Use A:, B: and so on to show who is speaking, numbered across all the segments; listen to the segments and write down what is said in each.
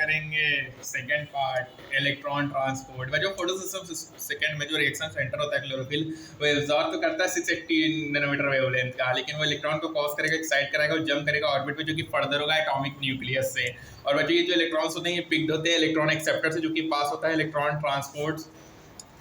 A: करेंगे second part electron transport. वह जो फोटो सिस्टम सेकंड में जो रिएक्शन सेंटर होता है क्लोरोफिल, वो एब्जॉर्ब तो करता है 680 नैनोमीटर वेवलेंथ का, लेकिन वो इलेक्ट्रॉन को कॉज करेगा, एक्साइट कराएगा और जंप करेगा ऑर्बिट में, जो कि फर्दर होगा एटॉमिक न्यूक्लियस से। और बच्चों ये जो इलेक्ट्रॉन्स होते हैं ये पिक्ड होते हैं इलेक्ट्रॉन एक्सेप्टर से, जो कि पास होता है इलेक्ट्रॉन ट्रांसपोर्ट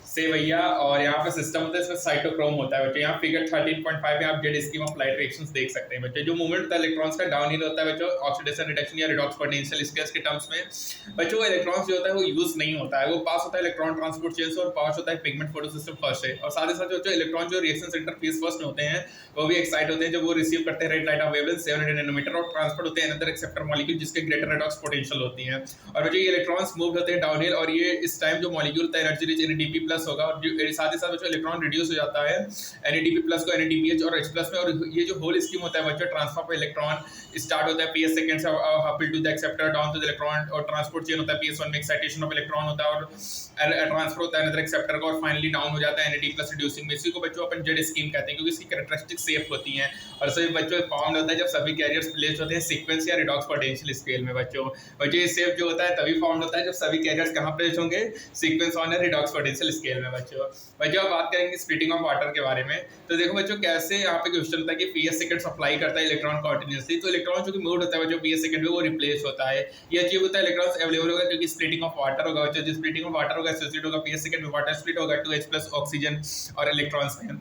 A: से भैया। और यहाँ पे सिस्टम होता है, इसमें साइटोक्रोम होता है बच्चों। यहाँ फिगर 13.5 में आप Z scheme of light reactions देख सकते हैं बच्चों। जो मूवमेंट होता है इलेक्ट्रॉन्स का डाउन हिल होता है बच्चों, ऑक्सीडेशन रिडक्शन या रिडॉक्स पोटेंशियल स्केल्स के टर्म्स में बच्चों। इलेक्ट्रॉन्स जो होता है वो यूज नहीं होता है, वो पास होता है इलेक्ट्रॉन ट्रांसपोर्ट चेन से और पास होता है पिगमेंट फोटो सिस्टम फर्स्ट से। और साथ ही साथ जो इलेक्ट्रॉन जो रिएक्शन सेंटर फेज फर्स्ट में होते हैं वो भी एक्साइट होते हैं जब वो रिसीव करते हैं red light of wavelength 700 nanometer और ट्रांसपोर्ट होते हैं अनदर एक्सेप्टर मॉलिक्यूल जिसके ग्रेटर रिडॉक्स पोटेंशियल होती है। और बच्चों ये इलेक्ट्रॉन्स मूव होते हैं डाउनहिल, और ये इस टाइम जो मॉलिक्यूल होता है एनर्जी रिच NADP+ होगा, और साथ ही साथ बच्चों इलेक्ट्रॉन रिड्यूस हो जाता है NADP+ को NADPH और H+ में। और ये जो होल स्कीम होता है बच्चों, ट्रांसफर ऑफ इलेक्ट्रॉन स्टार्ट होता है PS सेकंड से up to the acceptor down to the electron, और ट्रांसपोर्ट चेन होता है PS1 में एक्साइटेशन ऑफ इलेक्ट्रॉन होता है और ट्रांसफर होता है अनदर एक्सेप्टर का, और फाइनली डाउन हो जाता है NAD+ रिड्यूसिंग में। इसी को बच्चों अपन जेड स्कीम कहते हैं क्योंकि इसकी कैरेक्टरिस्टिक शेप होती है। और सभी बच्चों फॉर्म होता है जब सभी कैरियर्स प्लेस होते हैं सीक्वेंस या रिडॉक्स पोटेंशियल स्केल में बच्चों। ये शेप जो होता है तभी फॉर्म होता है जब सभी कैरियर्स कहाँ प्लेस होंगे, sequence on redox potential scale में बच्चों। अब बात करेंगे स्प्लिटिंग ऑफ वाटर के बारे में। तो देखो बच्चों कैसे यहाँ पे क्वेश्चन होता है कि PS सेकंड सप्लाई करता है इलेक्ट्रॉन कंटीन्यूअसली, तो इलेक्ट्रॉन जो कि मूव होता है बच्चों PS सेकंड में वो रिप्लेस होता है। ये अचीव होता है इलेक्ट्रॉन्स अवेलेबल होगा क्योंकि स्प्लिटिंग ऑफ वाटर होगा बच्चों। जो स्प्लिटिंग ऑफ वाटर होगा एसोसिएट होगा PS सेकंड में वाटर स्प्लिट होगा 2H+ ऑक्सीजन और इलेक्ट्रॉन्स में।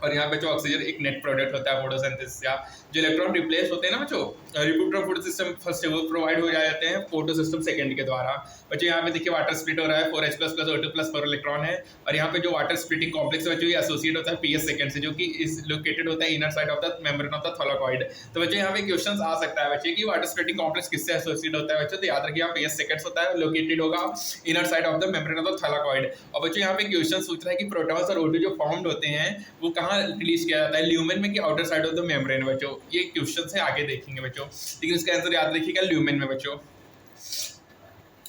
A: और यहाँ पे जो ऑक्सीजन एक नेट प्रोडक्ट होता है फोटोसिंथेसिस का। जो इलेक्ट्रॉन रिप्लेस होते हैं ना बच्चों, रिपीटर फोटो सिस्टम फर्स्ट वो प्रोवाइड हो जाते हैं फोटो सिस्टम सेकंड के द्वारा। बच्चों यहाँ पे देखिए वाटर स्प्लिट हो रहा है 4H+ O2+ पर इलेक्ट्रॉन है, और यहाँ पे जो वाटर स्प्लिटिंग कॉम्प्लेक्स बच्चों ये एसोसिएट होता है PS सेकंड से, जो कि इस लोकेटेड होता है inner side of the membrane of the thylakoid. तो बच्चों यहाँ पे क्वेश्चन आ सकता है बच्चे कि वाटर स्प्लिटिंग कॉम्प्लेक्स किससे एसोसिएट होता है बच्चों, तो याद रखिए PS सेकंड होता है, लोकेटेड होगा inner side of the membrane of the thylakoid. और बच्चों यहाँ पे क्वेश्चन पूछ रहा है कि प्रोटॉन्स और O2 जो फॉर्म्ड होते हैं वो कहाँ रिलीज किया जाता है, ल्यूमेन में कि outer side of the membrane बच्चों। ये क्वेश्चन से आगे देखेंगे बच्चों, लेकिन इसका आंसर याद रखिएगा ल्यूमेन में बच्चों।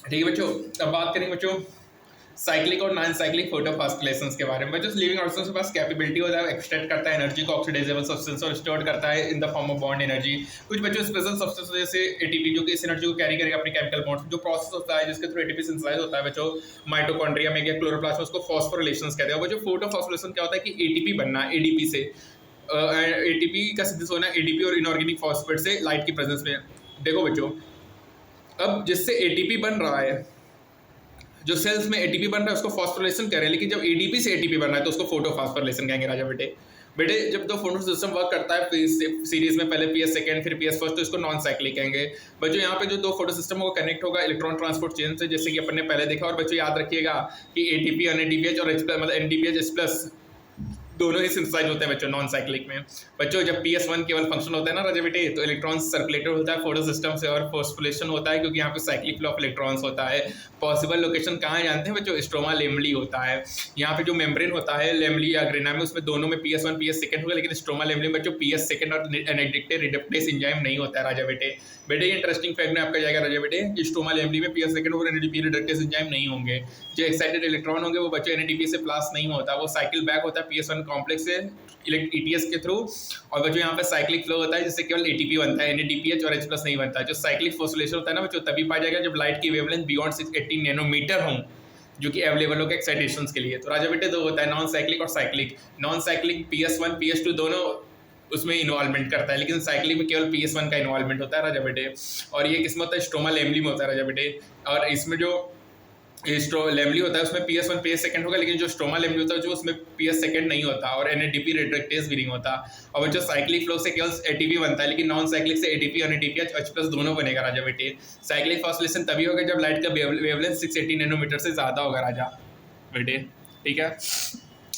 A: ठीक है बच्चों, अब बात करेंगे बच्चों साइक्लिक और नॉन साइक्लिक फोटोफॉस्फोराइलेशंस के बारे में। बच्चों लिविंग ऑर्गेनिज्म के पास कैपेबिलिटी होता है एक्सट्रैक्ट करता है एनर्जी को ऑक्सीडाइजेबल सब्सटेंस और स्टोर करता है in the form of bond energy. कुछ बच्चों स्पेशल सब्सटेंस जैसे ATP जो कि इस एनर्जी को कैरी करेगा अपने केमिकल बॉन्ड्स। जो प्रोसेस होता है जिसके थ्रू ATP सिंथेसाइज होता है बच्चों माइटोकॉन्ड्रिया में या क्लोरोप्लास्ट में, उसको फॉस्फोरिलेशंस कहते हैं। बच्चों फोटोफॉस्फोरिलेशन क्या होता है कि ATP बनना ADP से, ATP का सिंथेसिस होना ADP और इनऑर्गेनिक फॉस्फेट से लाइट की प्रेजेंस में। देखो बच्चों अब जिससे ATP बन रहा है, जो सेल्स में ATP बन रहा है उसको फॉस्फोरिलेशन कह रहे हैं, लेकिन जब ADP से ATP बन रहा है तो उसको फोटोफॉस्फोरिलेशन कहेंगे राजा बेटे। जब तो फोटो सिस्टम वर्क करता है सीरीज में, पहले PS सेकंड फिर PS फर्स्ट, तो इसको नॉन साइक्लिक कहेंगे बच्चों। यहाँ पे जो दो फोटो सिस्टम होगा कनेक्ट होगा इलेक्ट्रॉन ट्रांसपोर्ट चेन से, जैसे कि अपन ने पहले देखा। और बच्चों याद रखिएगा कि ATP NADPH और H+ मतलब NADPH+ दोनों ही सिंथेसाइज होते हैं बच्चों नॉन साइक्लिक में। बच्चों जब PS1 केवल फंक्शन होता है ना राजा बेटे, तो इलेक्ट्रॉन सर्कुलेटेड होता है फोटो सिस्टम से और फॉस्फोरिलेशन होता है क्योंकि यहाँ पे साइक्लिक फ्लो ऑफ इलेक्ट्रॉन्स होता है। पॉसिबल लोकेशन कहाँ जानते हैं बच्चों, स्ट्रोमा लेमली होता है। यहाँ पे जो मेम्ब्रेन होता है लेमली या ग्रेना में, उसमें दोनों में PS1 PS सेकंड होगा, लेकिन स्ट्रोमा लेमली में बच्चों PS सेकंड और एनेक्टिक रिडक्टेस एंजाइम नहीं होता है राजा बेटे। ये इंटरेस्टिंग फैक्ट में आपका जाएगा राजा बेटे कि स्ट्रोमा लेमली में PS सेकंड और NADP रिडक्टेस एंजाइम नहीं होंगे। जो एक्साइटेड इलेक्ट्रॉन होंगे वो बच्चों NADP से प्लस नहीं होता, वो साइकिल बैक होता है PS1 कॉम्प्लेक्स से ETS के थ्रू। और बच्चों यहाँ पे साइक्लिक फ्लो होता है जिससे केवल ATP बनता है, NADPH और H+ नहीं बनता है। जो साइक्लिक फॉस्फोरिलेशन होता है ना बच्चों तभी पाया जाएगा जब लाइट की वेवलेंथ बियॉन्ड 680 नैनोमीटर हो, जो कि अवेलेबल होगा एक्साइटेशंस के लिए। तो राजा बेटे दो होता है नॉन साइक्लिक और cyclic. Non cyclic PS1 PS2 दोनों उसमें इन्वॉल्वमेंट करता है, लेकिन साइक्लिक में केवल PS1 का इन्वॉल्वमेंट होता है राजा बेटे। और ये किस्म होता है स्ट्रोमा लेमली में होता है राजा बेटे। और इसमें जो लेमली होता है उसमें PS1 PS सेकंड होगा, लेकिन जो स्ट्रोमा लेमली होता है जो उसमें PS सेकंड नहीं होता और NADP रिडक्टेस भी नहीं होता। और जो साइक्लिक फ्लो से केवल ATP बनता है, लेकिन नॉन साइक्लिक से ATP और NADPH H+ दोनों बनेगा राजा बेटे। साइक्लिक फॉस्फोरिलेशन तभी होगा जब लाइट का वेवलेंथ 680 नैनोमीटर से ज्यादा होगा राजा बेटे। ठीक है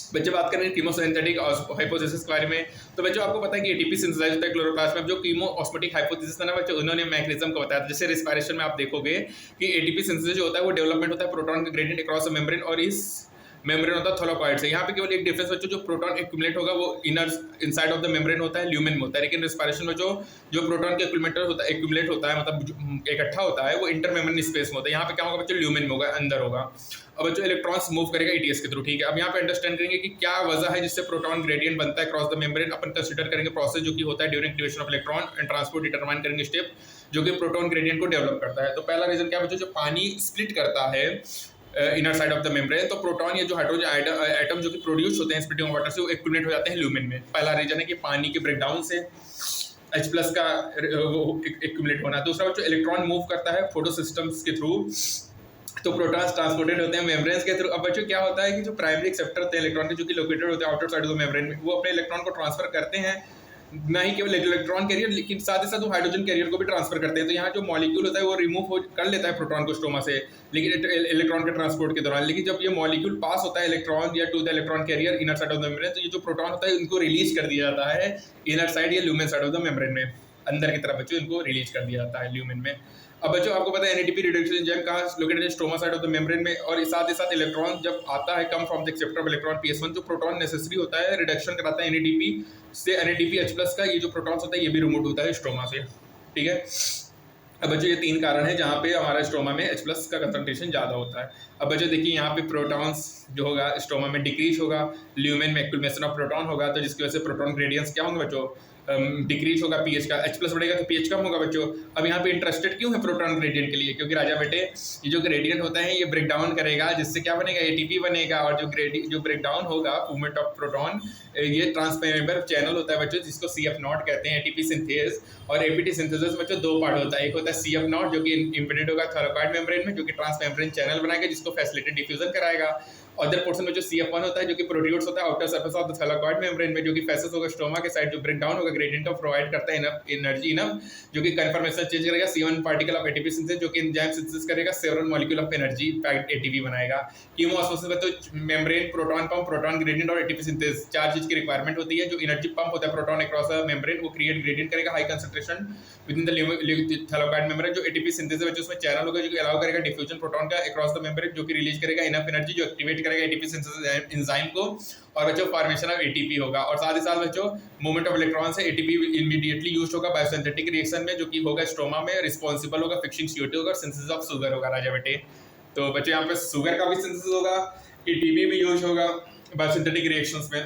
A: बच्चे, बात करें कीमोसिंथेटिक हाइपोथेसिस के बारे में। तो बच्चों आपको पता है कि ATP सिंथेसाइज होता है क्लोरोप्लास्ट में। जो कीमोऑस्मोटिक हाइपोथेसिस था ना बच्चों, उन्होंने मैकेनिज्म को बताया था। जैसे रिस्पायरेशन में आप देखोगे कि ATP सिंथेसिस जो होता है वो डेवलपमेंट होता है प्रोटॉन का ग्रेडियंट अक्रॉस द मेम्ब्रेन, और इस मेम्ब्रेन होता है थैलेकॉइड से। यहाँ पे केवल एक डिफरेंस बच्चों, जो प्रोटॉन एक्यूमुलेट होगा वो inner inside of the membrane होता है, ल्यूमेन में होता है, लेकिन रेस्पिरेशन में जो प्रोटॉन के एक्यूमुलेट होता है मतलब इकट्ठा होता है वो इंटर मेम्ब्रेन स्पेस में होता है। यहाँ पे क्या होगा बच्चों, ल्यूमेन में होगा, अंदर होगा। अब बच्चों इलेक्ट्रॉन्स मूव करेगा ईटीएस के थ्रू, ठीक है। अब यहाँ पे अंडरस्टैंड करेंगे कि क्या वजह है जिससे प्रोटॉन ग्रेडियंट बनता है cross the membrane. Upon consider करेंगे प्रोसेस जो कि होता है during activation of electron and transport, determine करेंगे स्टेप जो कि प्रोटॉन ग्रेडियंट को डेवलप करता है। तो पहला रीजन क्या बच्चों, जो पानी स्प्लिट करता है inner side of the membrane, तो प्रोटॉन या जो हाइड्रोजन एटम जो कि प्रोड्यूस होते हैं स्प्लिटिंग वाटर से, वो एक्यूमुलेट हो जाते हैं ल्यूमेन में। पहला रीजन है कि पानी के ब्रेकडाउन से H+ का एक्यूमुलेट होना। दूसरा बच्चों इलेक्ट्रॉन मूव करता है फोटो सिस्टम्स के थ्रू, तो प्रोटॉन्स ट्रांसपोर्टेड होते हैं मेम्ब्रेन्स के थ्रू। अब बच्चों क्या होता है कि जो प्राइमरी एक्सेप्टर होते हैं इलेक्ट्रॉन के, जो कि लोकेटेड होते हैं outer side of the membrane में, वो अपने इलेक्ट्रॉन को ट्रांसफर करते हैं, ना ही केवल इलेक्ट्रॉन कैरियर लेकिन साथ ही साथ वो हाइड्रोजन कैरियर को भी ट्रांसफर करते हैं। तो यहाँ जो मॉलिक्यूल होता है वो रिमूव कर लेता है प्रोटॉन को स्टोमा से, लेकिन इलेक्ट्रॉन के ट्रांसपोर्ट के दौरान। लेकिन जब ये मॉलिक्यूल पास होता है इलेक्ट्रॉन या to the electron carrier inner side of the membrane, तो ये जो प्रोटॉन होता है इनको रिलीज कर दिया जाता है इनर साइड या lumen side of the membrane में, अंदर की तरफ बच्चों इनको रिलीज कर दिया जाता है ल्यूमेन में। अब बच्चों आपको पता है एनएडीपी रिडक्शन एंजाइम कहाँ लोकेटेड है, stroma side of the membrane में। और साथ ही साथ इलेक्ट्रॉन जब आता है come from the acceptor of electron PS1, जो प्रोटॉन नेसेसरी होता है रिडक्शन कराता है एनएडीपी से, एनएडीपी H+ का ये जो प्रोटॉन्स होता है ये भी रिमूव होता है स्ट्रोमा से, ठीक है। अब बच्चों ये 3 कारण है जहाँ पे हमारा स्ट्रोमा में H+ का कंसंट्रेशन ज़्यादा होता है। अब बच्चों देखिए यहाँ पे प्रोटॉन्स जो होगा स्ट्रोमा में डिक्रीज होगा, ल्यूमेन में एक्यूमुलेशन ऑफ प्रोटॉन होगा, तो जिसकी वजह से प्रोटॉन ग्रेडियंट्स क्या होंगे बच्चों, डिक्रीज होगा पीएच का, H+ बढ़ेगा तो पीएच कम होगा बच्चों। अब यहाँ पे इंटरेस्टेड क्यों है प्रोटॉन ग्रेडियंट के लिए, क्योंकि राजा बेटे ये जो ग्रेडियंट होता है ये ब्रेक डाउन करेगा, जिससे क्या बनेगा, एटीपी बनेगा। और जो ब्रेक डाउन होगा मूवमेंट ऑफ प्रोटॉन, ये ट्रांसमेम्ब्रेन चैनल होता है बच्चों जिसको CF0 कहते हैं, एटीपी सिंथेस और एपीटी सिंथेसिस बच्चों 2 पार्ट होता है। एक होता है CF0 जो कि इम्पीडेंट होगा थैलेकॉइड मेम्ब्रेन में, जो कि ट्रांसमेम्ब्रेन चैनल बनाएगा जिसको फैसिलिटेड डिफ्यूजन कराएगा। अदर पोर्शन में जो CF1 होता है जो कि प्रोड्यूस होता है outer surface of the thylakoid membrane में, जो कि फैसेस होगा स्ट्रोमा के साइड, जो ब्रेक डाउन होगा ग्रेडियंट ऑफ प्रोवाइड करता है एनर्जी जो कि कन्फर्मेशन चेंज करेगा C1 particle of ATP synthesis, जो कि एंजाइम सिंथेसिस करेगा several molecule of energy ATP बनाएगा। कीमोऑस्मोसिस में तो membrane proton pump, proton gradient और एटीपी सिंथेसिस 4 चीज की रिक्वायरमेंट होती है। जो एनर्जी पंप होता है प्रोटॉन अक्रॉस द मेम्ब्रेन, वो क्रिएट ग्रेडियंट करेगा high concentration with in the thylakoid membrane. जो एटीपी सिंथेसिस है उसमें चैनल होगा जो कि अलाउ करेगा डिफ्यूजन प्रोटॉन का अक्रॉस द मेम्ब्रेन, जो कि रिलीज करेगा इनफ एनर्जी, जो एक्टिवेट करेगा एटीपी सिंथेसिस एंजाइम को, और बच्चों फॉर्मेशन ऑफ एटीपी होगा। और साथ ही साथ बच्चों मूवमेंट ऑफ इलेक्ट्रॉन से एटीपी इमीडिएटली यूज होगा बायोसिंथेटिक रिएक्शन में, जो कि होगा स्ट्रोमा में, रिस्पॉन्सिबल होगा फिक्सिंग CO2 होगा, सिंथेसिस ऑफ शुगर होगा राजा बेटे। तो बच्चों यहाँ पे शुगर का भी सिंथेसिस होगा, एटीपी भी यूज होगा बायोसिंथेटिक रिएक्शंस में।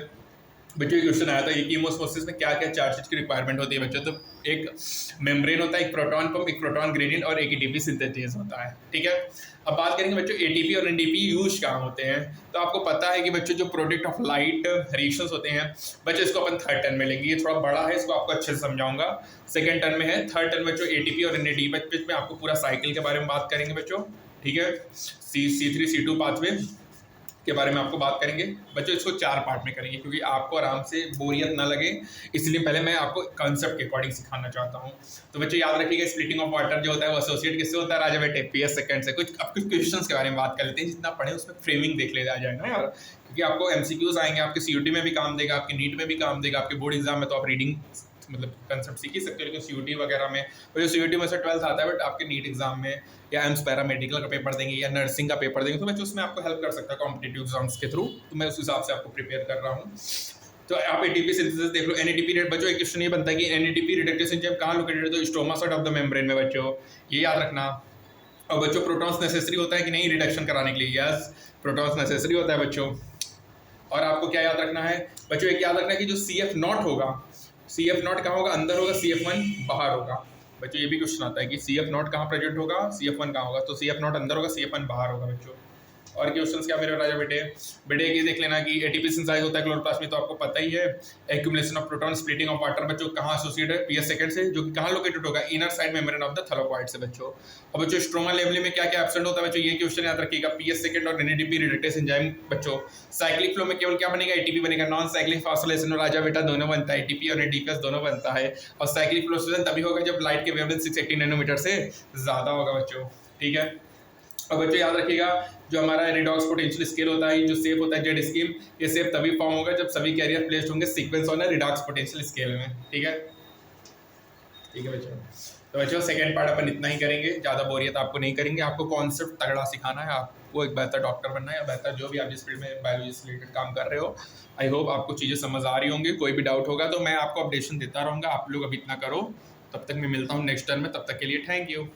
A: बच्चों ये क्वेश्चन आया था ये कीमोऑस्मोसिस में क्या क्या 4 चीज की रिक्वायरमेंट होती है बच्चों। तो एक मेम्ब्रेन होता है, एक प्रोटॉन पंप, एक प्रोटॉन ग्रेडियंट और एक एटीपी सिंथेसिस होता है, ठीक है। अब बात करेंगे बच्चों एटीपी और एनडीपी यूज कहाँ होते हैं। तो आपको पता है कि बच्चों जो प्रोडक्ट ऑफ लाइट रिएक्शंस होते हैं बच्चों, इसको अपन 3rd टर्म में लेंगे। ये थोड़ा बड़ा है, इसको आपको अच्छे से समझाऊंगा। 2nd टर्म में है, 3rd टर्म में बच्चों एटीपी और एनडीपी में आपको पूरा साइकिल के बारे में बात करेंगे बच्चों, ठीक है। C3 C2 पाथवे के बारे में आपको बात करेंगे बच्चों। इसको 4 पार्ट में करेंगे क्योंकि आपको आराम से बोरियत ना लगे, इसलिए पहले मैं आपको कॉन्सेप्ट के अकॉर्डिंग सिखाना चाहता हूँ। तो बच्चों याद रखिएगा स्प्लिटिंग ऑफ वाटर जो होता है वो एसोसिएट किससे होता है राजा बेटे, PS सेकंड से। कुछ क्वेश्चंस के बारे में बात कर लेते हैं, जितना पढ़े उसमें फ्रेमिंग देख ले जाएगा यार, क्योंकि आपको MCQs आएंगे, आपके CUT में भी काम देगा, आपके नीट में भी काम देगा, आपके बोर्ड एग्जाम में तो आप रीडिंग मतलब कंसेप्ट सीख ही सकते हो, लेकिन CUT वगैरह में, और जो CUT में से 12th आता है बट आपके नीट एग्जाम में या एम्स पैरामेडिकल का पेपर देंगे या नर्सिंग का पेपर देंगे, तो मैं उसमें आपको हेल्प कर सकता है कॉम्पिटिटिव एग्जाम्स के थ्रू। तो मैं उस हिसाब से आपको प्रिपेयर कर रहा हूँ। तो आप एटीपी सिंथेसिस देख लो, NADP रेट बच्चों। एक क्वेश्चन ये बनता है कि NADP रिडक्टेस एंजाइम कहाँ लोकेटेड है, तो stroma side of the membrane में बच्चों, ये याद रखना। और बच्चों प्रोटॉन्स नेसेसरी होता है कि नहीं रिडक्शन कराने के लिए, यस प्रोटॉन्स नेसेसरी होता है बच्चों। और आपको क्या याद रखना है बच्चों, एक याद रखना है कि जो CF0 होगा, CF0 कहाँ होगा, अंदर होगा, CF1 बाहर होगा बच्चों। ये भी क्वेश्चन आता है कि CF0 कहाँ प्रेजेंट होगा, CF1 कहाँ होगा, तो CF0 अंदर होगा, CF1 बाहर होगा बच्चों। और क्वेश्चंस क्या मेरे राजा बेटे ये देख लेना कि एटीपी सिंथेसाइज होता है क्लोरोप्लास्ट में, तो आपको पता ही है। Accumulation of proton, splitting of water बच्चों कहाँ एसोसिएटेड है, PS सेकंड से, जो कि कहाँ लोकेटेड होगा, inner side membrane of the thylakoid से बच्चों। अब बच्चों स्ट्रोमा लेवल में क्या क्या एब्सेंट होता है बच्चों, ये क्वेश्चन याद रखिएगा। PS सेकंड और NADP रिडक्टेस एंजाइम बच्चों। साइक्लिक फ्लो में केवल क्या बनेगा, एटीपी बनेगा। नॉन साइक्लिक फॉस्फोराइलेशन राजा बेटा दोनों बनता है, एटीपी और NADPS दोनों बनता है। और साइक्लिक फ्लोरेसेशन तभी होगा जब लाइट के वेवलेंथ 680 नैनोमीटर से ज्यादा होगा बच्चों, ठीक है। और बच्चों याद रखिएगा जो हमारा रिडॉक्स पोटेंशियल स्केल होता है, जो शेप होता है जेड स्केल, ये शेप तभी फॉर्म होगा जब सभी कैरियर प्लेस्ड होंगे sequence on redox potential scale में, ठीक है, ठीक है बच्चों। तो बच्चों सेकंड पार्ट अपन इतना ही करेंगे, ज़्यादा बोरियत आपको नहीं करेंगे, आपको कॉन्सेप्ट तगड़ा सिखाना है, आपको एक बेहतर डॉक्टर बनना है या बेहतर जो भी आप जिस फील्ड में बायोलॉजी से रिलेटेड काम कर रहे हो। आई होप आपको चीज़ें समझ आ रही होंगी, कोई भी डाउट होगा तो मैं आपको अपडेशन देता रहूँगा, आप लोग अभी इतना करो। तब तक मैं मिलता हूँ नेक्स्ट टर्म में, तब तक के लिए थैंक यू।